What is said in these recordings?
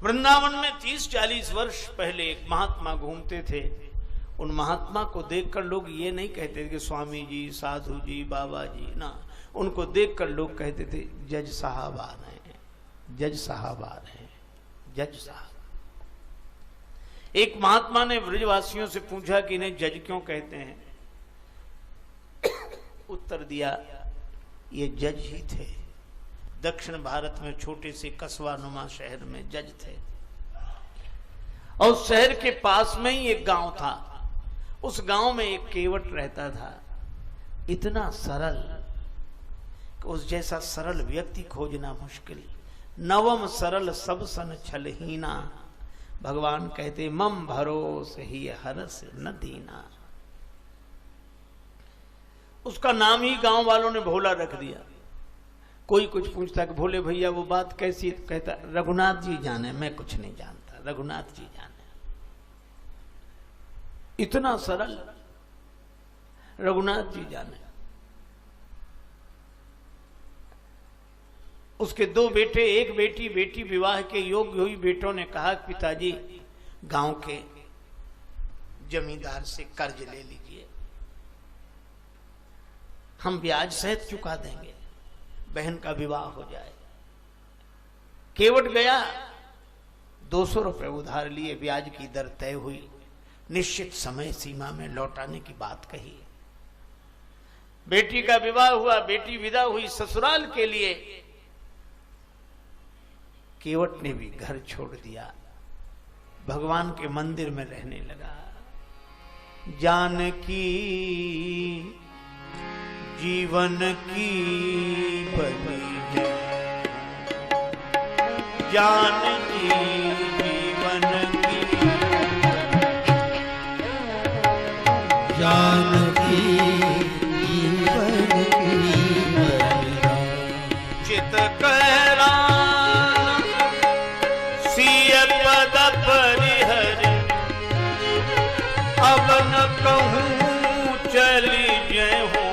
वृंदावन में 30-40 वर्ष पहले एक महात्मा घूमते थे। उन महात्मा को देखकर लोग ये नहीं कहते थे कि स्वामी जी, साधु जी, बाबा जी, ना, उनको देखकर लोग कहते थे जज साहब आ रहे हैं, जज साहब आ रहे हैं, जज साहब। एक महात्मा ने ब्रजवासियों से पूछा कि इन्हें जज क्यों कहते हैं। उत्तर दिया, ये जज ही थे। दक्षिण भारत में छोटे से कस्बा नुमा शहर में जज थे, और शहर के पास में ही एक गांव था। उस गांव में एक केवट रहता था, इतना सरल कि उस जैसा सरल व्यक्ति खोजना मुश्किल। नवम सरल सब सन छलहीना, भगवान कहते मम भरोस ही हरस न दीना। उसका नाम ही गांव वालों ने भोला रख दिया। कोई कुछ पूछता कि भोले भैया वो बात कैसी, कहता रघुनाथ जी जाने, मैं कुछ नहीं जानता, रघुनाथ जी जाने। इतना सरल, रघुनाथ जी जाने। उसके 2 बेटे, एक बेटी, बेटी विवाह के योग्य हुई। बेटों ने कहा पिताजी गांव के जमींदार से कर्ज ले लीजिए, हम ब्याज सहित चुका देंगे, बहन का विवाह हो जाए। केवट गया, 200 रुपए उधार लिए, ब्याज की दर तय हुई, निश्चित समय सीमा में लौटाने की बात कही। बेटी का विवाह हुआ, बेटी विदा हुई ससुराल के लिए। केवट ने भी घर छोड़ दिया, भगवान के मंदिर में रहने लगा। जानकी जीवन की बलि है, जानकी जीवन की, जानकी जीवन की बलि। चित कहरा सिय पद परिहर, अब न कहूँ चली जय हूँ।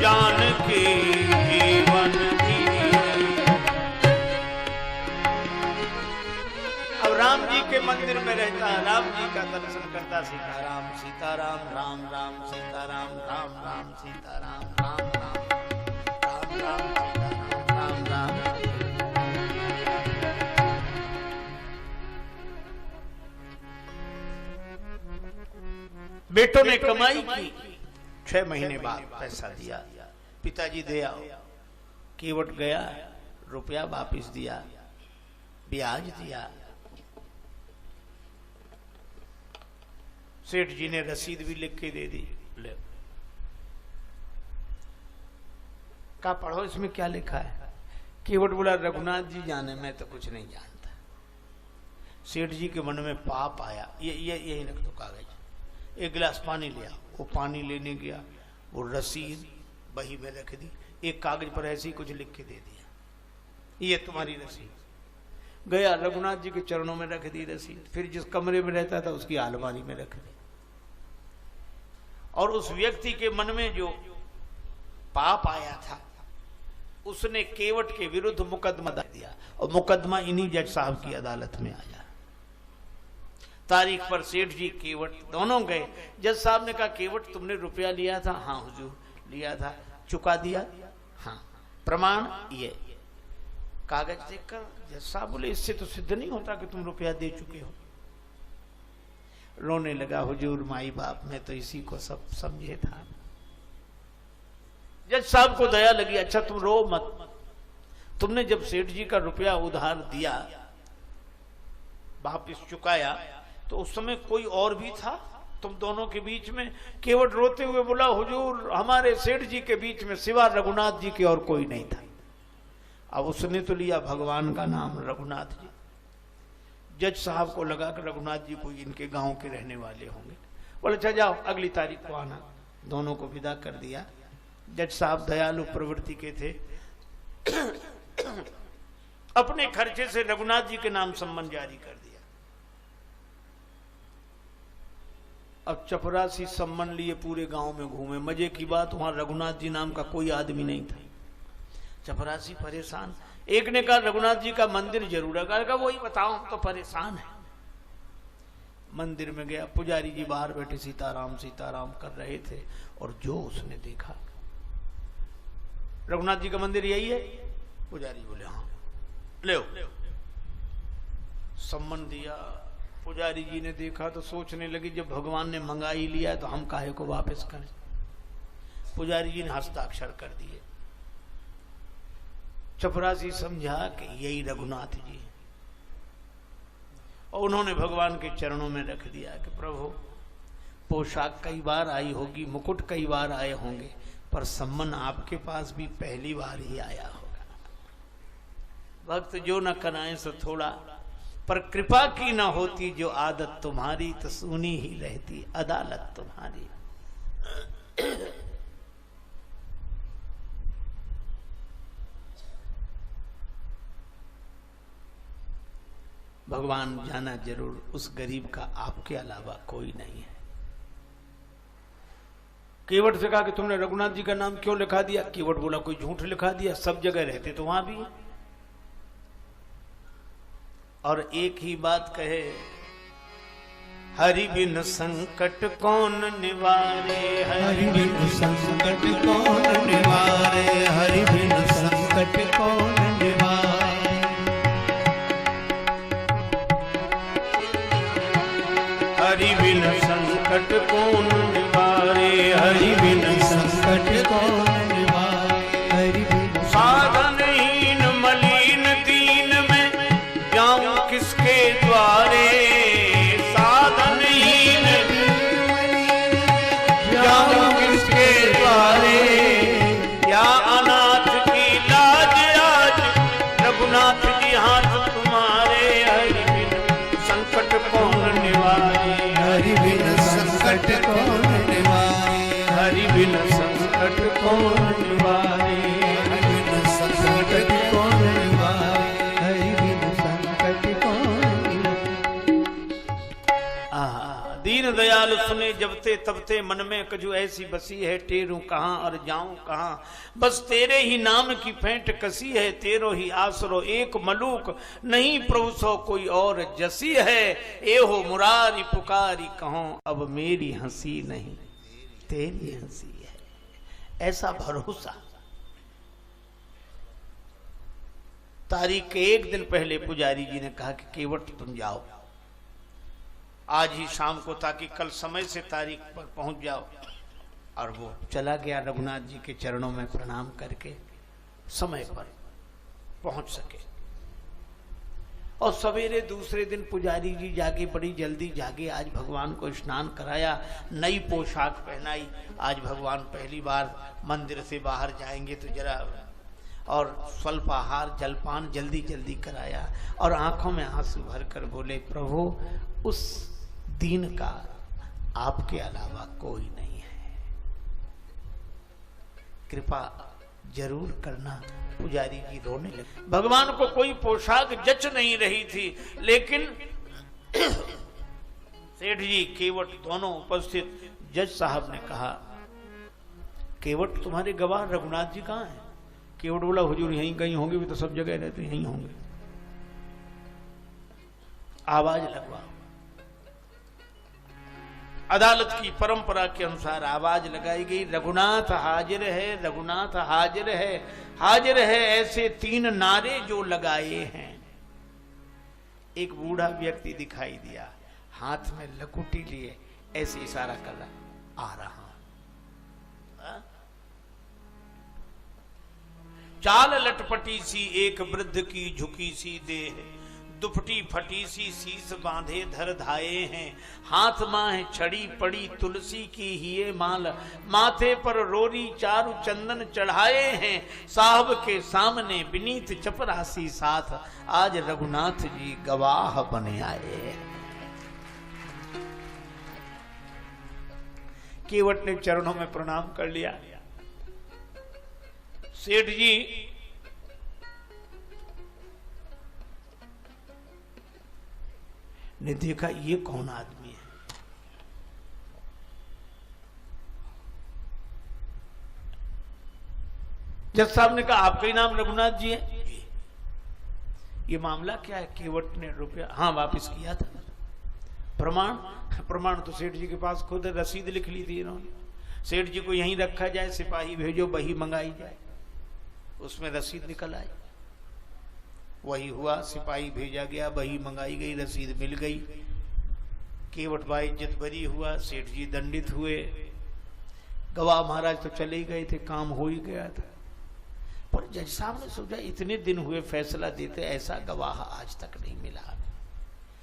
जानकी जीवन की। अब राम जी के मंदिर में रहता, राम जी का दर्शन करता, सीताराम सीताराम, राम राम सीताराम, राम राम सीताराम, राम राम, राम राम सीताराम, राम राम। बेटों ने कमाई की, 6 महीने बाद पैसा दिया, पिताजी दे आओ। केवट गया, रुपया वापिस दिया, ब्याज दिया। सेठ जी ने रसीद भी लिख के दे दी, ले का पढ़ो इसमें क्या लिखा है। केवट बोला रघुनाथ जी जाने, मैं तो कुछ नहीं जानता। सेठ जी के मन में पाप आया, ये यही रख दो कागज, एक गिलास पानी लिया। वो पानी लेने गया, वो रसीद बही में रख दी, एक कागज पर ऐसे ही कुछ लिख के दे दिया, ये तुम्हारी रसीद। गया, रघुनाथ जी के चरणों में रख दी रसीद। फिर जिस कमरे में रहता था उसकी अलमारी में रख दी। और उस व्यक्ति के मन में जो पाप आया था, उसने केवट के विरुद्ध मुकदमा दिया, और मुकदमा इन्हीं जज साहब की अदालत में आया। तारीख पर सेठ जी केवट दोनों गए। जज साहब ने कहा केवट तुमने रुपया लिया था? हाँ हुजूर लिया था। चुका दिया? हाँ। प्रमाण ये। कागज देखकर जज साहब बोले इससे तो सिद्ध नहीं होता कि तुम रुपया दे चुके हो। रोने लगा, हुजूर माई बाप मैं तो इसी को सब समझे था। जज साहब को दया लगी, अच्छा तुम रो मत, तुमने जब सेठ जी का रुपया उधार दिया, वापिस चुकाया, तो उस समय कोई और भी था तुम दोनों के बीच में? केवट रोते हुए बोला, हुजूर हमारे सेठ जी के बीच में सिवा रघुनाथ जी के और कोई नहीं था। अब उसने तो लिया भगवान का नाम रघुनाथ जी। जज साहब को लगा कि रघुनाथ जी कोई इनके गांव के रहने वाले होंगे। बोले अच्छा जाओ अगली तारीख को आना। दोनों को विदा कर दिया। जज साहब दयालु प्रवृत्ति के थे, अपने खर्चे से रघुनाथ जी के नाम सम्मन जारी कर दिया। अब चपरासी सम्मान लिए पूरे गांव में घूमे। मजे की बात, वहां रघुनाथ जी नाम का कोई आदमी नहीं था। चपरासी परेशान। एक ने कहा रघुनाथ जी का मंदिर जरूर है। कहा वही बताओ, हम तो परेशान है। मंदिर में गया, पुजारी जी बाहर बैठे सीताराम सीताराम कर रहे थे, और जो उसने देखा, रघुनाथ जी का मंदिर यही है? पुजारी बोले हाँ, ले सम्मान दिया। पुजारी जी ने देखा तो सोचने लगी, जब भगवान ने मंगा ही लिया तो हम काहे को वापस करें। पुजारी जी ने हस्ताक्षर कर दिए। चपरासी समझा कि यही रघुनाथ जी है, और उन्होंने भगवान के चरणों में रख दिया कि प्रभु, पोशाक कई बार आई होगी, मुकुट कई बार आए होंगे, पर सम्मान आपके पास भी पहली बार ही आया होगा। भक्त जो न कनाए सो थोड़ा, पर कृपा की न होती जो आदत तुम्हारी, तो सुनी ही रहती अदालत तुम्हारी। भगवान जाना जरूर, उस गरीब का आपके अलावा कोई नहीं है। केवट से कहा कि तुमने रघुनाथ जी का नाम क्यों लिखा दिया? केवट बोला कोई झूठ लिखा दिया, सब जगह रहते तो वहां भी। और एक ही बात कहे, हरि बिन संकट कौन निवारे, हरि बिन संकट कौन निवारे, हरि बिन संकट कौन निवारे, हरि बिन संकट कौन निवारे, हरि बिन संकट कौन निवारे, हरि बिन साधनहीन मलिन दीन में जाऊं किसके द्वारे, साधनहीन जाऊं किसके द्वारे, या अनाथ की लाज आज रघुनाथ जी हाथ तुम्हारे, हरि बिन संकट कौन निवारे, हरि बिन संकट कौन निवारे, हरि बिन संकट कौन निवारे, हरि बिन संकट कौन निवारे, हरि बिन संकट कौन निवारे। दीन दयाल सुने जबते तबते, मन में कजू ऐसी बसी है, टेरूं कहां और जाऊं कहां, बस तेरे ही नाम की फेंट कसी है, तेरो ही आसरो एक मलूक, नहीं प्रभु सो कोई और जसी है, ए हो मुरारी पुकारी कहो, अब मेरी हंसी नहीं तेरी हंसी है। ऐसा भरोसा। तारीख के एक दिन पहले पुजारी जी ने कहा कि केवट तुम जाओ आज ही शाम को, ताकि कल समय से तारीख पर पहुंच जाओ। और वो चला गया रघुनाथ जी के चरणों में प्रणाम करके, समय पर पहुंच सके। और सवेरे दूसरे दिन पुजारी जी जागे, बड़ी जल्दी जागे, आज भगवान को स्नान कराया, नई पोशाक पहनाई। आज भगवान पहली बार मंदिर से बाहर जाएंगे तो जरा, और स्वल्पाहार जलपान जल्दी जल्दी कराया, और आंखों में आंसू भरकर बोले, प्रभु उस दीन का आपके अलावा कोई नहीं है, कृपा जरूर करना। पुजारी जी रोने लगे। भगवान को कोई पोशाक जच नहीं रही थी, लेकिन सेठ जी केवट दोनों उपस्थित, जज साहब ने कहा, केवट तुम्हारे गवाह रघुनाथ जी कहाँ हैं? केवट बोला हुजूर यहीं कहीं होंगे, भी तो सब जगह रहते यहीं होंगे। आवाज लगवा। अदालत की परंपरा के अनुसार आवाज लगाई गई, रघुनाथ हाजिर है, रघुनाथ हाजिर है, हाजिर है, ऐसे 3 नारे जो लगाए हैं। एक बूढ़ा व्यक्ति दिखाई दिया, हाथ में लकुटी लिए ऐसे इशारा कर रहा, आ रहा हूं। चाल लटपटी सी एक वृद्ध की झुकी सी देह, दुपटी फटी सी शीस बांधे धर धाये हैं, हाथ माह छड़ी पड़ी तुलसी की हिये माल, माथे पर रोरी चारु चंदन चढ़ाए हैं, साहब के सामने विनीत चपरासी साथ, आज रघुनाथ जी गवाह बने आए। केवट ने चरणों में प्रणाम कर लिया। सेठ जी ने देखा ये कौन आदमी है, जज साहब ने कहा आपका ही नाम रघुनाथ जी है? ये मामला क्या है? केवट ने रुपया हाँ वापस किया था। प्रमाण? प्रमाण तो सेठ जी के पास खुद है, रसीद लिख ली थी इन्होंने। सेठ जी को यहीं रखा जाए, सिपाही भेजो, बही मंगाई जाए, उसमें रसीद निकल आई। वही हुआ, सिपाही भेजा गया, बही मंगाई गई, रसीद मिल गई। केवट भाई इज्जत बरी हुआ, सेठ जी दंडित हुए, गवाह महाराज तो चले ही गए थे, काम हो ही गया था। पर जज साहब ने सोचा इतने दिन हुए फैसला देते, ऐसा गवाह आज तक नहीं मिला।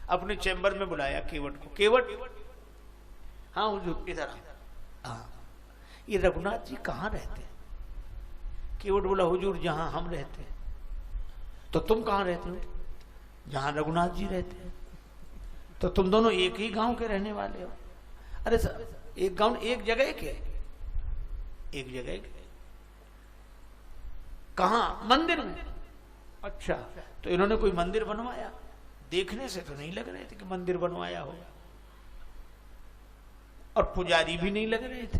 अपने चैम्बर में बुलाया केवट को। केवट, हाँ हुजूर इधर आ। हाँ, ये रघुनाथ जी कहाँ रहते हैं? केवट बोला हुजूर जहां हम रहते हैं। तो तुम कहां रहते हो? जहां रघुनाथ जी रहते हैं। तो तुम दोनों एक ही गांव के रहने वाले हो? अरे सर, एक गांव एक जगह के? एक जगह के। कहां? मंदिर में। अच्छा, तो इन्होंने कोई मंदिर बनवाया? देखने से तो नहीं लग रहे थे कि मंदिर बनवाया हो, और पुजारी भी नहीं लग रहे थे।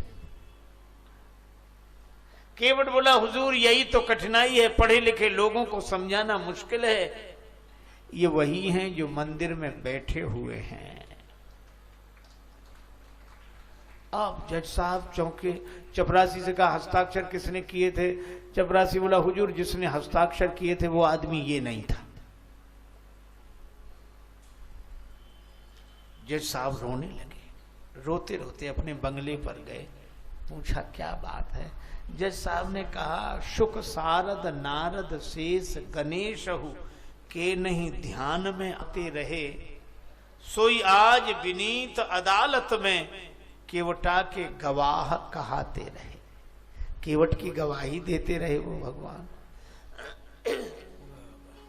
केवट बोला हुजूर यही तो कठिनाई है, पढ़े लिखे लोगों को समझाना मुश्किल है। ये वही हैं जो मंदिर में बैठे हुए हैं। अब जज साहब चौंके। चपरासी से कहा हस्ताक्षर किसने किए थे? चपरासी बोला हुजूर जिसने हस्ताक्षर किए थे वो आदमी ये नहीं था। जज साहब रोने लगे। रोते रोते अपने बंगले पर गए। पूछा क्या बात है? जज साहब ने कहा शुक सारद नारद शेष गणेश हु के नहीं ध्यान में आते रहे, सोई आज विनीत अदालत में केवटा के गवाह कहाते रहे। केवट की गवाही देते रहे वो भगवान।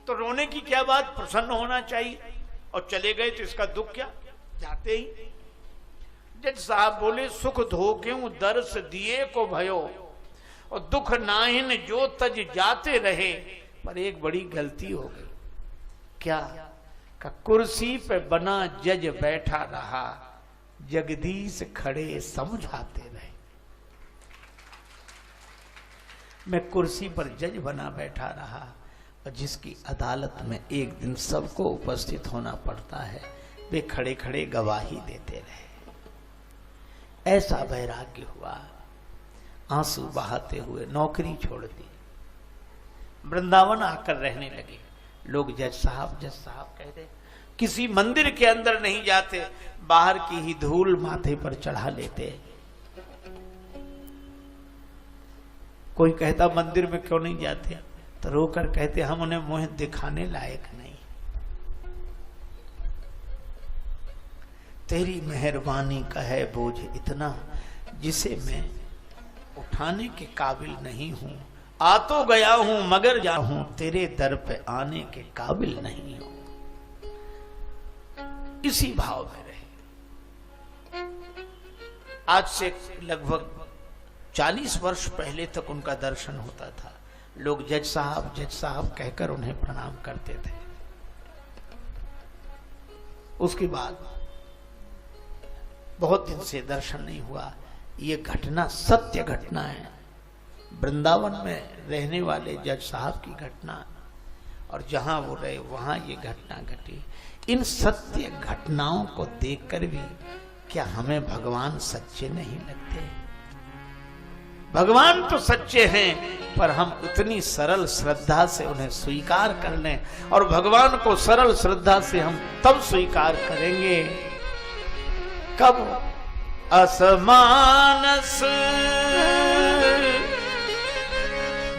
तो रोने की क्या बात, प्रसन्न होना चाहिए। और चले गए तो इसका दुख क्या? जाते ही जज साहब बोले सुख धो क्यों दर्श दिए को भयो, और दुख नाहिन जो तज जाते रहे। पर एक बड़ी गलती हो गई। क्या? का कुर्सी पे बना जज बैठा रहा, जगदीश खड़े समझाते रहे। मैं कुर्सी पर जज बना बैठा रहा, और जिसकी अदालत में एक दिन सबको उपस्थित होना पड़ता है, वे खड़े खड़े गवाही देते रहे। ऐसा वैराग्य हुआ। आंसू बहाते हुए नौकरी छोड़ दी, वृंदावन आकर रहने लगे। लोग जज साहब कहते। किसी मंदिर के अंदर नहीं जाते, बाहर की ही धूल माथे पर चढ़ा लेते। कोई कहता मंदिर में क्यों नहीं जाते, तो रोकर कहते हम उन्हें मुंह दिखाने लायक नहीं। तेरी मेहरबानी का है बोझ इतना, जिसे मैं उठाने के काबिल नहीं हूं। आ तो गया हूं मगर जा हूं, तेरे दर पे आने के काबिल नहीं हूं। इसी भाव में रहे। आज से लगभग 40 वर्ष पहले तक उनका दर्शन होता था। लोग जज साहब कहकर उन्हें प्रणाम करते थे। उसके बाद बहुत दिन से दर्शन नहीं हुआ। ये घटना सत्य घटना है, वृंदावन में रहने वाले जज साहब की घटना, और जहां वो रहे वहां ये घटना घटी। इन सत्य घटनाओं को देखकर भी क्या हमें भगवान सच्चे नहीं लगते? भगवान तो सच्चे हैं, पर हम उतनी सरल श्रद्धा से उन्हें स्वीकार कर लें। और भगवान को सरल श्रद्धा से हम तब स्वीकार करेंगे कब असमानस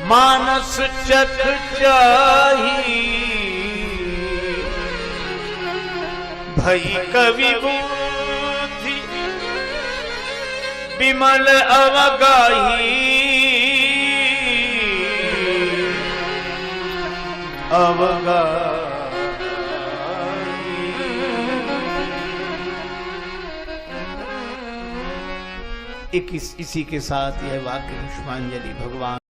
मानस चख चाही, भई कवि बुद्धि विमल अवगाही। इसी के साथ यह वाक्य पुष्पांजलि भगवान